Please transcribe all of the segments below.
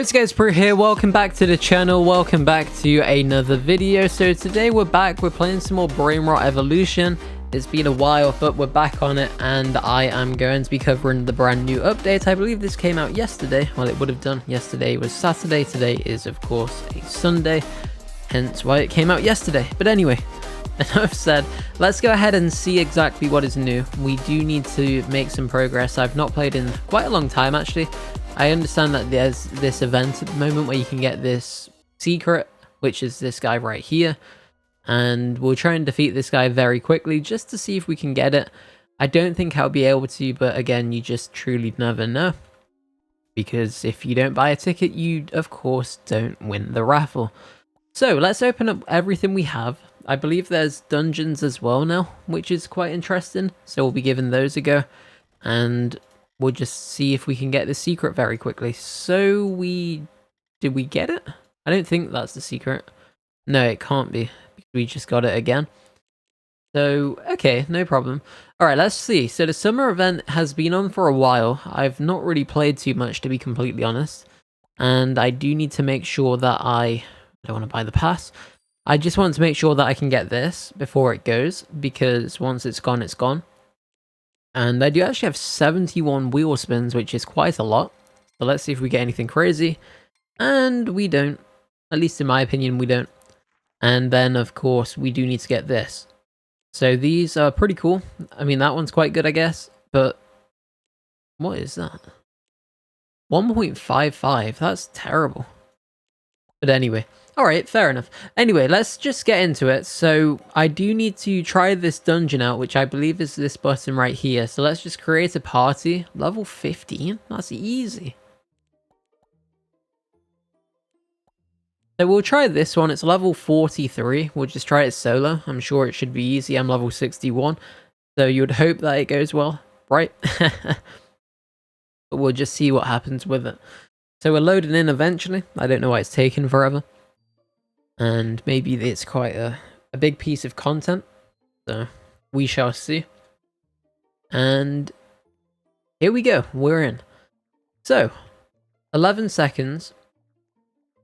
It's guys, Brew here. Welcome back to the channel. Welcome back to another video. So today we're back. We're playing some more Brainrot Evolution. It's been a while, but we're back on it, and I am going to be covering the brand new update. I believe this came out yesterday. Well, it would have done. Yesterday was Saturday. Today is, of course, a Sunday. Hence why it came out yesterday. But anyway, enough said. Let's go ahead and see exactly what is new. We do need to make some progress. I've not played in quite a long time, actually. I understand that there's this event at the moment where you can get this secret, which is this guy right here. And we'll try and defeat this guy very quickly just to see if we can get it. I don't think I'll be able to, but again, you just truly never know. Because if you don't buy a ticket, you, of course, don't win the raffle. So let's open up everything we have. I believe there's dungeons as well now, which is quite interesting. So we'll be giving those a go. And we'll just see if we can get the secret very quickly. So did we get it? I don't think that's the secret. No, it can't be. We just got it again. So, okay, no problem. Alright, let's see. So the summer event has been on for a while. I've not really played too much, to be completely honest. And I do need to make sure that I don't want to buy the pass. I just want to make sure that I can get this before it goes, because once it's gone, it's gone. And I do actually have 71 wheel spins, which is quite a lot. So let's see if we get anything crazy. And we don't. At least in my opinion, we don't. And then, of course, we do need to get this. So these are pretty cool. I mean, that one's quite good, I guess. But what is that? 1.55. That's terrible. But anyway. Alright, fair enough. Anyway, let's just get into it. So I do need to try this dungeon out, which I believe is this button right here. So let's just create a party. Level 15? That's easy. So we'll try this one. It's level 43. We'll just try it solo. I'm sure it should be easy. I'm level 61. So you would hope that it goes well, right? But we'll just see what happens with it. So we're loading in eventually. I don't know why it's taking forever. And maybe it's quite a big piece of content. So we shall see. And here we go. We're in. So 11 seconds.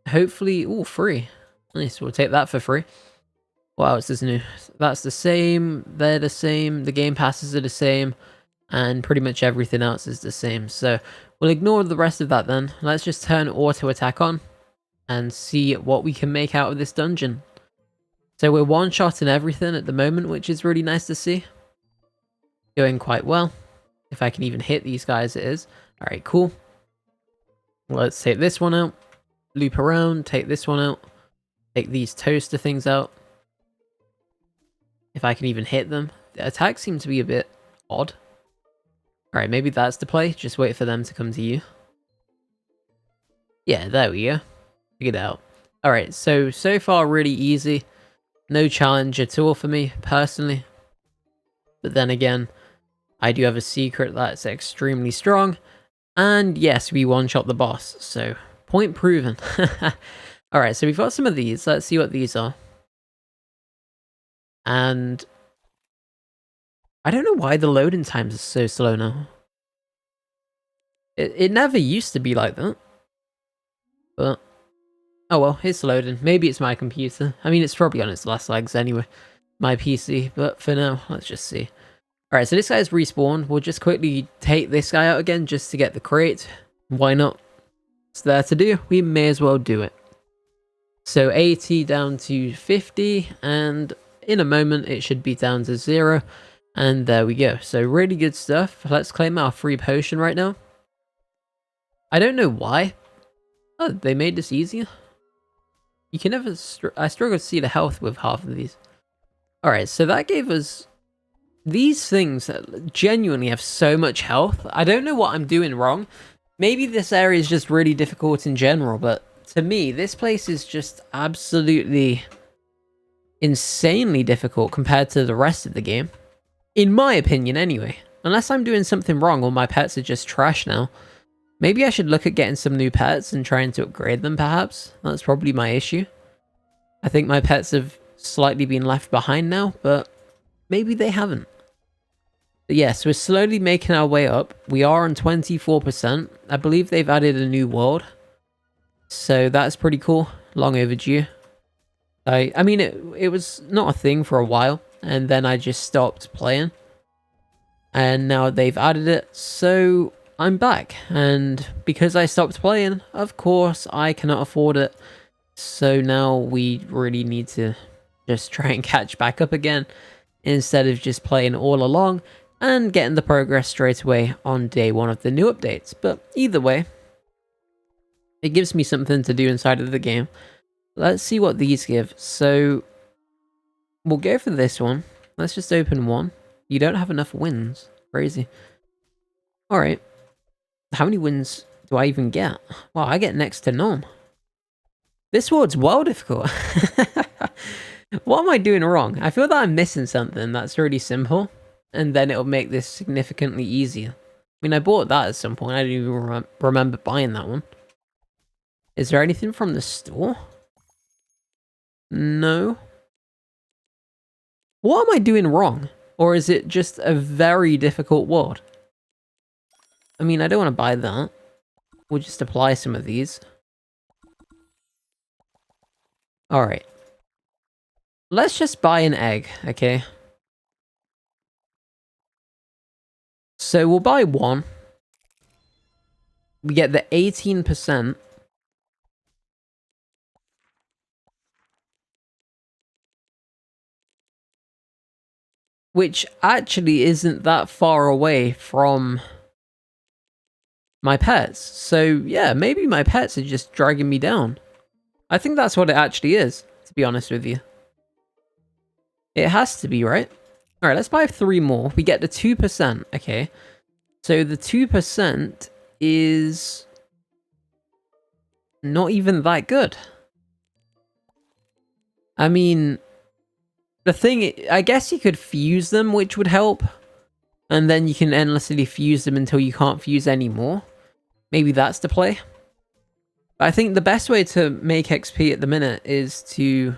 Hopefully, free. Nice, we'll take that for free. What else is new? That's the same, they're the same, the game passes are the same, and pretty much everything else is the same. So we'll ignore the rest of that then. Let's just turn auto attack on and see what we can make out of this dungeon. So we're one-shotting everything at the moment, which is really nice to see. Going quite well. If I can even hit these guys, it is. Alright, cool. Let's take this one out. Loop around, take this one out, take these toaster things out. If I can even hit them. The attacks seem to be a bit odd. Alright, maybe that's the play. Just wait for them to come to you. Yeah, there we go. Figured it out. Alright, so far really easy. No challenge at all for me, personally. But then again, I do have a secret that's extremely strong. And yes, we one-shot the boss, so point proven. Alright, so we've got some of these. Let's see what these are. And I don't know why the loading times are so slow now. It never used to be like that. But oh well, it's loading. Maybe it's my computer. I mean, it's probably on its last legs anyway. My PC, but for now, let's just see. Alright, so this guy's respawned. We'll just quickly take this guy out again just to get the crate. Why not? It's there to do. We may as well do it. So 80 down to 50, and in a moment it should be down to 0. And there we go. So really good stuff. Let's claim our free potion right now. I don't know why. Oh, they made this easier. You can never... I struggle to see the health with half of these. Alright, so that gave us... These things that genuinely have so much health. I don't know what I'm doing wrong. Maybe this area is just really difficult in general, but to me, this place is just absolutely insanely difficult compared to the rest of the game. In my opinion, anyway. Unless I'm doing something wrong or my pets are just trash now. Maybe I should look at getting some new pets and trying to upgrade them, perhaps. That's probably my issue. I think my pets have slightly been left behind now, but maybe they haven't. But yes, we're slowly making our way up. We are on 24%. I believe they've added a new world. So that's pretty cool. Long overdue. I mean, it was not a thing for a while, and then I just stopped playing. And now they've added it, so I'm back. And because I stopped playing, of course, I cannot afford it. So now we really need to just try and catch back up again, instead of just playing all along and getting the progress straight away on day one of the new updates. But either way, it gives me something to do inside of the game. Let's see what these give. So we'll go for this one. Let's just open one. You don't have enough wins. Crazy. Alright. How many wins do I even get? Well, I get next to none. This world's well difficult. What am I doing wrong? I feel that I'm missing something that's really simple, and then it'll make this significantly easier. I mean, I bought that at some point. I don't even remember buying that one. Is there anything from the store? No. What am I doing wrong? Or is it just a very difficult world? I mean, I don't want to buy that. We'll just apply some of these. Alright. Let's just buy an egg, okay? So we'll buy one. We get the 18%. Which actually isn't that far away from my pets. So yeah, maybe my pets are just dragging me down. I think that's what it actually is, to be honest with you. It has to be, right? Alright, let's buy 3 more. We get the 2%, okay. So the 2% is not even that good. I mean, the thing, I guess you could fuse them, which would help. And then you can endlessly fuse them until you can't fuse anymore. Maybe that's the play. But I think the best way to make XP at the minute is to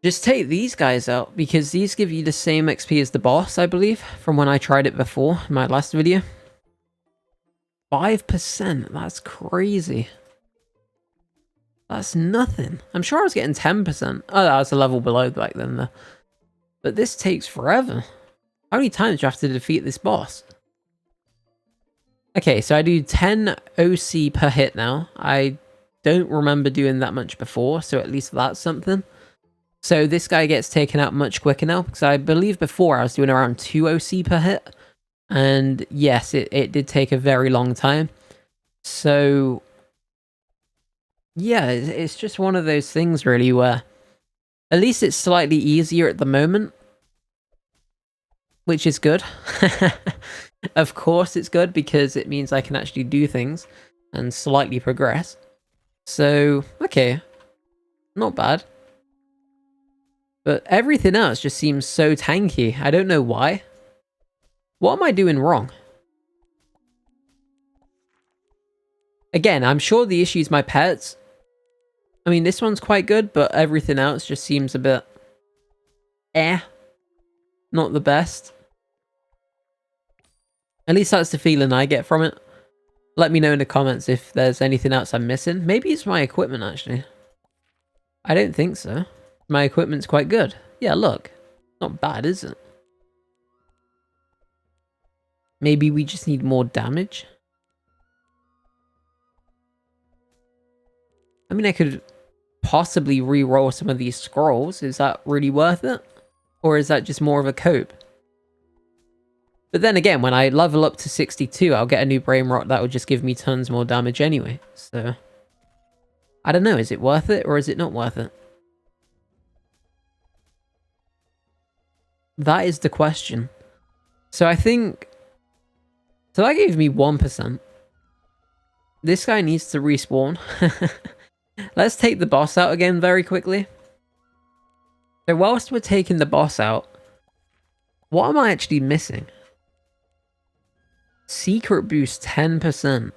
just take these guys out, because these give you the same XP as the boss, I believe, from when I tried it before in my last video. 5%, that's crazy. That's nothing. I'm sure I was getting 10%. Oh, that was a level below back then, though. But this takes forever. How many times do you have to defeat this boss? Okay, so I do 10 OC per hit now. I don't remember doing that much before, so at least that's something. So this guy gets taken out much quicker now, because I believe before I was doing around 2 OC per hit. And yes, it did take a very long time. So yeah, it's just one of those things really where at least it's slightly easier at the moment, which is good. Of course it's good, because it means I can actually do things and slightly progress. So, okay, not bad. But everything else just seems so tanky. I don't know why. What am I doing wrong? Again, I'm sure the issue is my pets. I mean, this one's quite good, but everything else just seems a bit... not the best. At least that's the feeling I get from it. Let me know in the comments if there's anything else I'm missing. Maybe it's my equipment, actually. I don't think so. My equipment's quite good. Yeah, look. Not bad, is it? Maybe we just need more damage? I mean, I could possibly re-roll some of these scrolls. Is that really worth it? Or is that just more of a cope? But then again, when I level up to 62, I'll get a new Brainrot that will just give me tons more damage anyway. So, I don't know. Is it worth it or is it not worth it? That is the question. So I think... So that gave me 1%. This guy needs to respawn. Let's take the boss out again very quickly. So whilst we're taking the boss out, what am I actually missing? Secret boost 10%.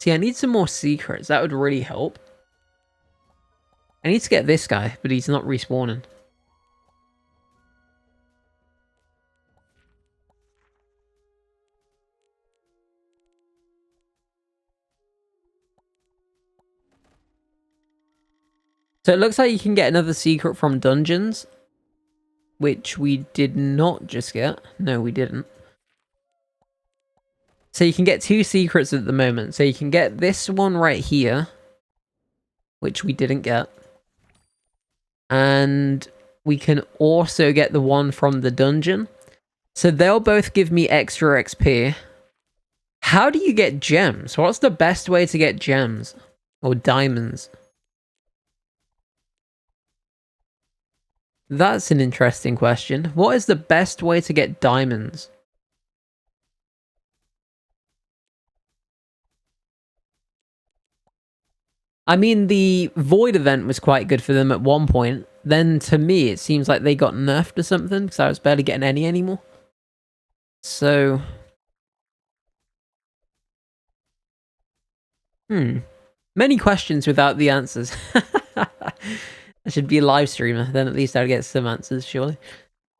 See, I need some more secrets. That would really help. I need to get this guy, but he's not respawning. So it looks like you can get another secret from dungeons, which we did not just get. No, we didn't. So you can get 2 secrets at the moment. So you can get this one right here, which we didn't get. And we can also get the one from the dungeon. So they'll both give me extra XP. How do you get gems? What's the best way to get gems? Or diamonds? That's an interesting question. What is the best way to get diamonds? I mean, the Void event was quite good for them at one point. Then, to me, it seems like they got nerfed or something, because I was barely getting any anymore. So... Many questions without the answers. I should be a live streamer, then at least I'd get some answers, surely.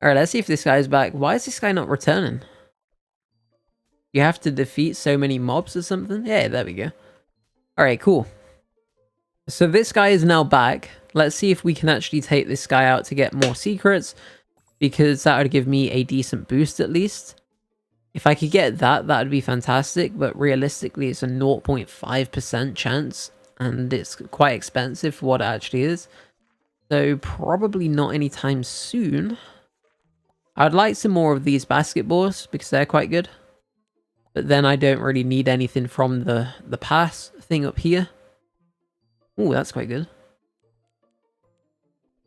Alright, let's see if this guy's back. Why is this guy not returning? You have to defeat so many mobs or something? Yeah, there we go. Alright, cool. So this guy is now back. Let's see if we can actually take this guy out to get more secrets, because that would give me a decent boost at least. If I could get that, that would be fantastic, but realistically it's a 0.5% chance, and it's quite expensive for what it actually is. So probably not anytime soon. I'd like some more of these basketballs, because they're quite good. But then I don't really need anything from the pass thing up here. Ooh, that's quite good.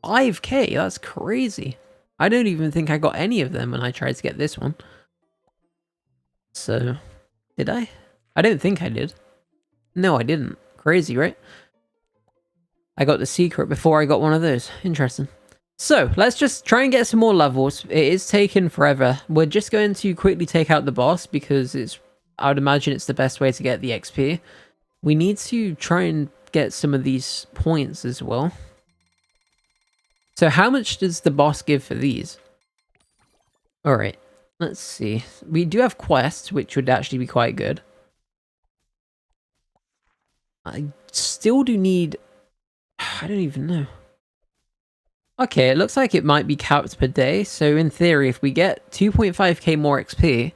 5k, that's crazy. I don't even think I got any of them when I tried to get this one. So, did I? I don't think I did. No, I didn't. Crazy, right? I got the secret before I got one of those. Interesting. So, let's just try and get some more levels. It is taking forever. We're just going to quickly take out the boss because I would imagine it's the best way to get the XP. We need to try and get some of these points as well. So how much does the boss give for these? Alright, let's see. We do have quests, which would actually be quite good. I still do need... I don't even know. Okay, it looks like it might be capped per day. So in theory, if we get 2.5k more XP,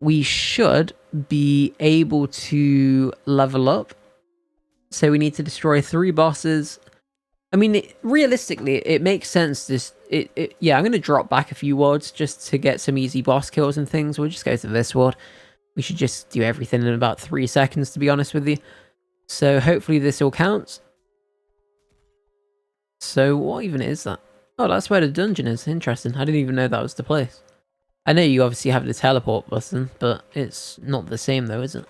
we should be able to level up. So we need to destroy 3 bosses. I mean, realistically, it makes sense. Yeah, I'm going to drop back a few worlds just to get some easy boss kills and things. We'll just go to this world. We should just do everything in about 3 seconds, to be honest with you. So hopefully this all counts. So what even is that? Oh, that's where the dungeon is. Interesting. I didn't even know that was the place. I know you obviously have the teleport button, but it's not the same though, is it?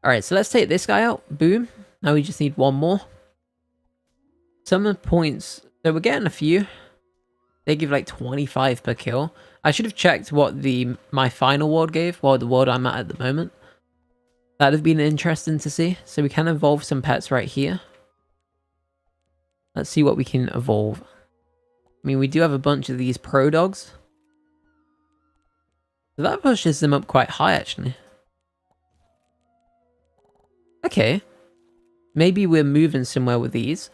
Alright, so let's take this guy out. Boom. Now we just need one more. Some points. So we're getting a few. They give like 25 per kill. I should have checked what my final world gave. Well, the world I'm at the moment. That'd have been interesting to see. So we can evolve some pets right here. Let's see what we can evolve. I mean, we do have a bunch of these pro dogs. So that pushes them up quite high, actually. Okay. Maybe we're moving somewhere with these.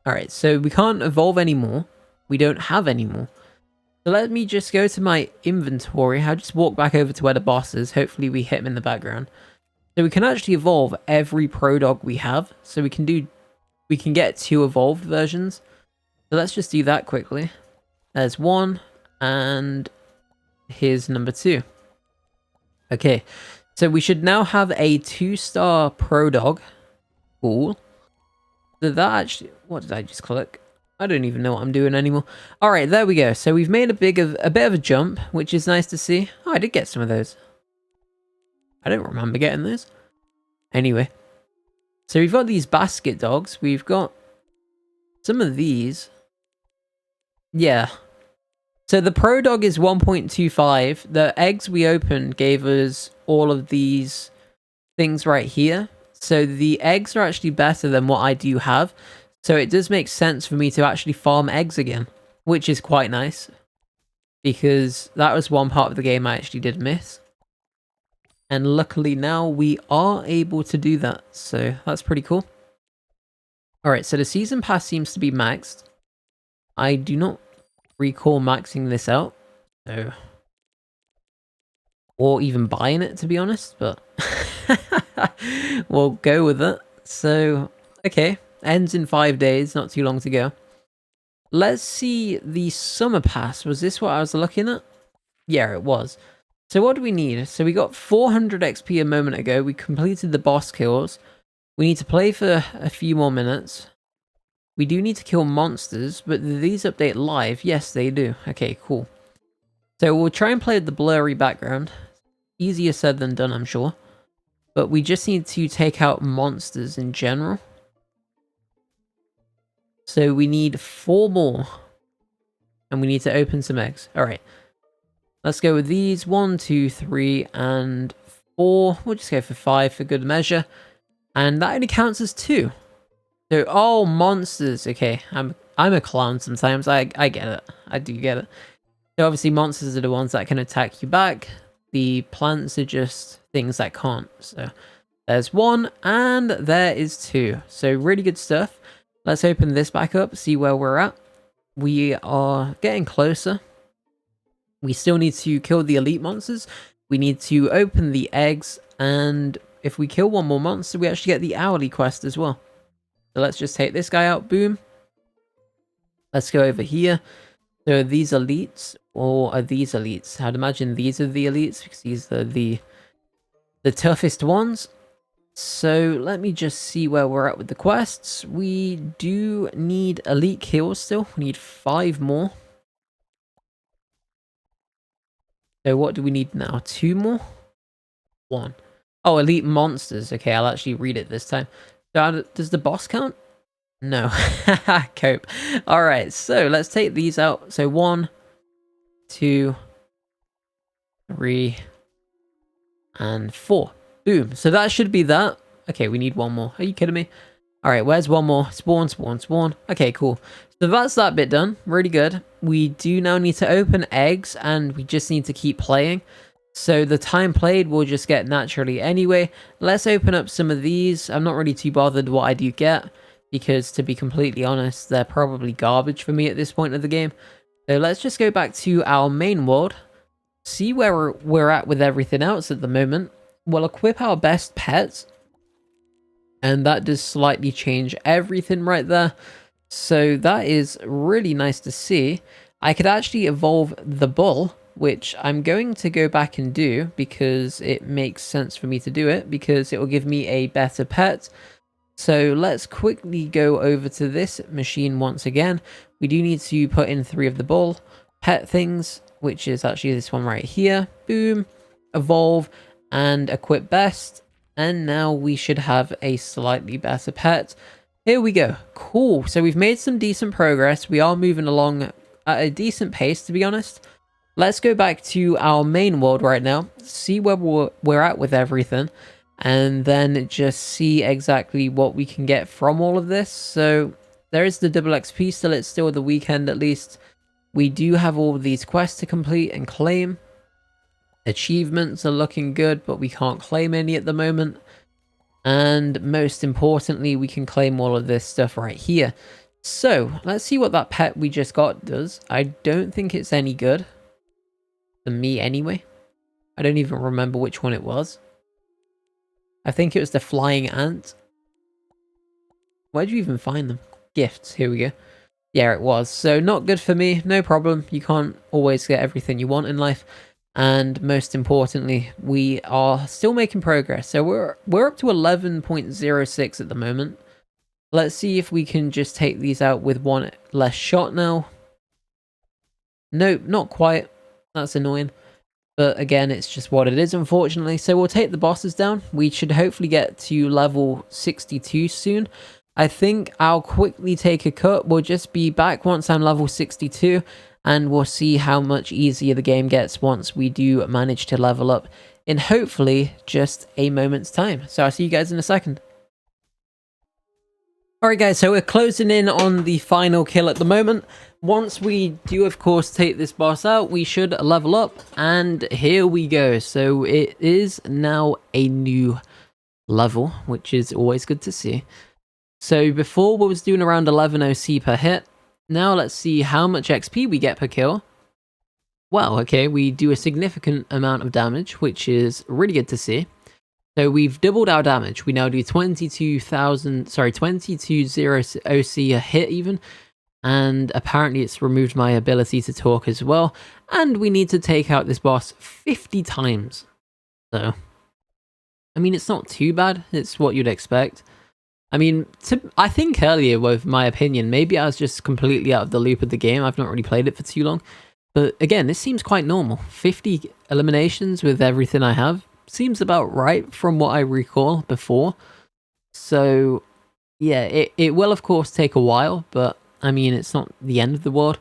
Alright, so we can't evolve anymore. We don't have any more. So let me just go to my inventory. I'll just walk back over to where the boss is. Hopefully we hit him in the background. So we can actually evolve every pro dog we have. So we can get 2 evolved versions. So let's just do that quickly. There's 1, and here's number 2. Okay, so we should now have a 2-star pro dog. Cool. So that actually... What did I just click? I don't even know what I'm doing anymore. Alright, there we go. So we've made a bit of a jump, which is nice to see. Oh, I did get some of those. I don't remember getting those. Anyway. So we've got these basket dogs. We've got some of these. Yeah. So the pro dog is 1.25. The eggs we opened gave us all of these things right here. So the eggs are actually better than what I do have. So it does make sense for me to actually farm eggs again, which is quite nice. Because that was one part of the game I actually did miss. And luckily now we are able to do that. So that's pretty cool. Alright, so the season pass seems to be maxed. I do not recall maxing this out, so... or even buying it, to be honest, but... we'll go with it. So, okay. Ends in 5 days, not too long to go. Let's see the summer pass. Was this what I was looking at? Yeah, it was. So what do we need? So we got 400 XP a moment ago. We completed the boss kills. We need to play for a few more minutes. We do need to kill monsters, but do these update live? Yes, they do. Okay, cool. So we'll try and play with the blurry background. Easier said than done, I'm sure. But we just need to take out monsters in general. So we need 4 more. And we need to open some eggs. Alright. Let's go with these. 1, 2, 3, and 4. We'll just go for 5 for good measure. And that only counts as 2. So, oh, monsters. Okay, I'm a clown sometimes. I get it. I do get it. So obviously monsters are the ones that can attack you back. The plants are just things that can't. So there's 1 and there is 2. So really good stuff. Let's open this back up, see where we're at. We are getting closer. We still need to kill the elite monsters. We need to open the eggs, and if we kill 1 more monster, we actually get the hourly quest as well. So let's just take this guy out. Boom. Let's go over here. So are these elites, or are these elites? I'd imagine these are the elites, because these are the toughest ones. So let me just see where we're at with the quests. We do need elite kills still. We need 5 more. So what do we need now? 2 more? 1. Oh, elite monsters. Okay, I'll actually read it this time. So does the boss count? No. Cope. Alright, so let's take these out. So 1, 2, 3, and 4. Boom. So that should be that. Okay, we need 1 more. Are you kidding me? Alright, where's 1 more? Spawn, spawn, spawn. Okay, cool. So that's that bit done. Really good. We do now need to open eggs, and we just need to keep playing. So the time played will just get naturally anyway. Let's open up some of these. I'm not really too bothered what I do get, because to be completely honest, they're probably garbage for me at this point of the game. So let's just go back to our main world. See where we're at with everything else at the moment. We'll equip our best pets. And that does slightly change everything right there. So that is really nice to see. I could actually evolve the bull, which I'm going to go back and do because it makes sense for me to do it, because it will give me a better pet. So let's quickly go over to this machine once again. We do need to put in 3 of the bull pet things, which is actually this one right here. Boom, evolve, and equip best. And now we should have a slightly better pet. Here we go. Cool. So we've made some decent progress. We are moving along at a decent pace, to be honest. Let's go back to our main world right now. See where we're at with everything. And then just see exactly what we can get from all of this. So there is the double XP still. It's still the weekend at least. We do have all of these quests to complete and claim. Achievements are looking good, but we can't claim any at the moment. And most importantly, we can claim all of this stuff right here. So let's see what that pet we just got does. I don't think it's any good. For me anyway. I don't even remember which one it was. I think it was the flying ant. Where'd you even find them? Gifts. Here we go. Yeah, it was. So not good for me. No problem. You can't always get everything you want in life. And most importantly, we are still making progress. So we're up to 11.06 at the moment. Let's see if we can just take these out with 1 less shot now. Nope, not quite. That's annoying. But again, it's just what it is, unfortunately. So we'll take the bosses down. We should hopefully get to level 62 soon. I think I'll quickly take a cut. We'll just be back once I'm level 62. And we'll see how much easier the game gets once we do manage to level up in hopefully just a moment's time. So I'll see you guys in a second. Alright guys, so we're closing in on the final kill at the moment. Once we do of course take this boss out, we should level up, and here we go. So it is now a new level, which is always good to see. So before we was doing around 11 OC per hit. Now let's see how much XP we get per kill. Well, okay, we do a significant amount of damage, which is really good to see. So we've doubled our damage. We now do 22,000, sorry, 22,000 OC a hit even. And apparently it's removed my ability to talk as well. And we need to take out this boss 50 times. So, I mean, it's not too bad. It's what you'd expect. I mean, I think earlier with my opinion, maybe I was just completely out of the loop of the game. I've not really played it for too long. But again, this seems quite normal. 50 eliminations with everything I have seems about right from what I recall before. So, yeah, it will of course take a while, but I mean, it's not the end of the world.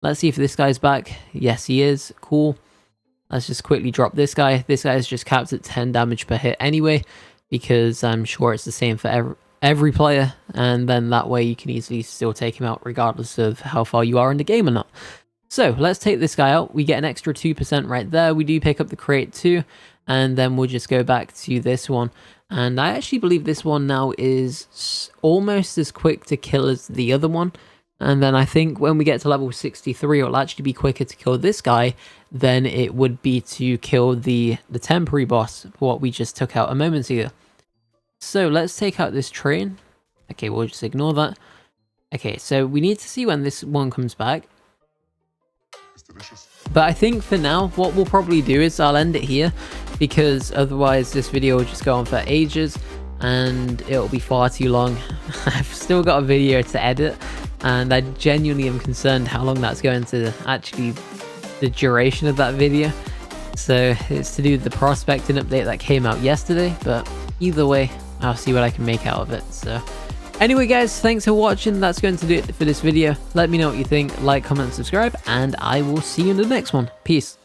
Let's see if this guy's back. Yes, he is. Cool. Let's just quickly drop this guy. This guy is just capped at 10 damage per hit anyway, because I'm sure it's the same for every player, and then that way you can easily still take him out regardless of how far you are in the game or not. So let's take this guy out. We get an extra 2% right there. We do pick up the crate too, and then we'll just go back to this one. And I actually believe this one now is almost as quick to kill as the other one. And then I think when we get to level 63, it'll actually be quicker to kill this guy than it would be to kill the temporary boss, what we just took out a moment ago. So let's take out this train. Okay, we'll just ignore that. Okay, so we need to see when this one comes back. But I think for now, what we'll probably do is I'll end it here, because otherwise this video will just go on for ages and it'll be far too long. I've still got a video to edit, and I genuinely am concerned how long that's going to actually, the duration of that video. So it's to do with the prospecting update that came out yesterday, but either way, I'll see what I can make out of it. So anyway guys, thanks for watching. That's going to do it for this video. Let me know what you think, like, comment, subscribe, and I will see you in the next one. Peace.